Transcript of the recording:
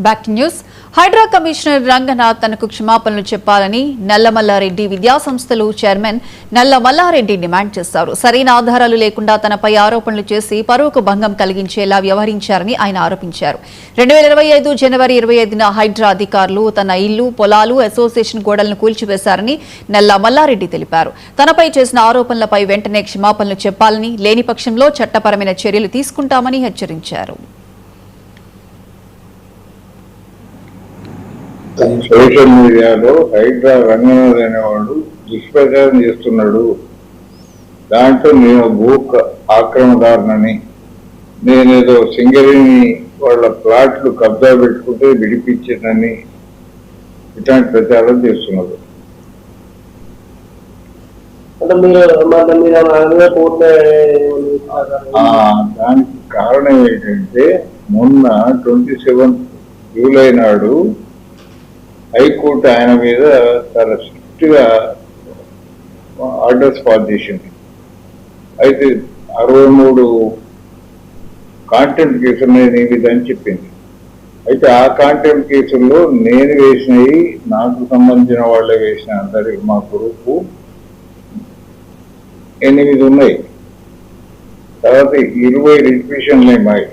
Back to news. Hydraa commissioner Ranganath తనకు క్షమాపణలు చెప్పాలని నల్లమల్లారెడ్డి విద్యాసంస్థలు చైర్మన్ నల్లమల్లారెడ్డి డిమాండ్ చేశారు. సరైన ఆధారాలు లేకుండా తనపై ఆరోపణలు చేసి పరువుకు భంగం కలిగించేలా వ్యవహరించారని ఆయన ఆరోపించారు. 2025 జనవరి 25న హైడ్రా అధికారులు తన ఇల్లు, పొలాలు, అసోసియేషన్ గోడలను కూల్చివేశారని నల్లమల్లారెడ్డి తెలిపారు. తనపై చేసిన ఆరోపణలపై వెంటనే క్షమాపణలు చెప్పాలని, లేని పక్షంలో చట్టపరమైన చర్యలు తీసుకుంటామని హెచ్చరించారు. సోషల్ మీడియాలో హైడ్రా రంగనాథ్ అనేవాడు దుష్ప్రచారం చేస్తున్నాడు. దాంట్లో నేను భూ ఆక్రమదారునని, నేనేదో సింగరేణి వాళ్ళ ప్లాట్లు కబ్జా పెట్టుకుంటే విడిపించానని ఇట్లాంటి ప్రచారం చేస్తున్నారు. దానికి కారణం ఏంటంటే మొన్న 27 జూలై నాడు హైకోర్టు ఆయన మీద చాలా స్ట్రిక్ట్ గా ఆర్డర్స్ పాస్ చేసింది. అయితే 63 కాంటెంప్ట్ కేసులు నేను ఇదని చెప్పింది. అయితే ఆ కాంటెంప్ట్ కేసుల్లో నేను వేసినవి, నాకు సంబంధించిన వాళ్ళే వేసిన అందరి మా గ్రూపు 8 ఉన్నాయి. తర్వాత 20 రిజిస్ట్రేషన్లు ఉన్నాయి.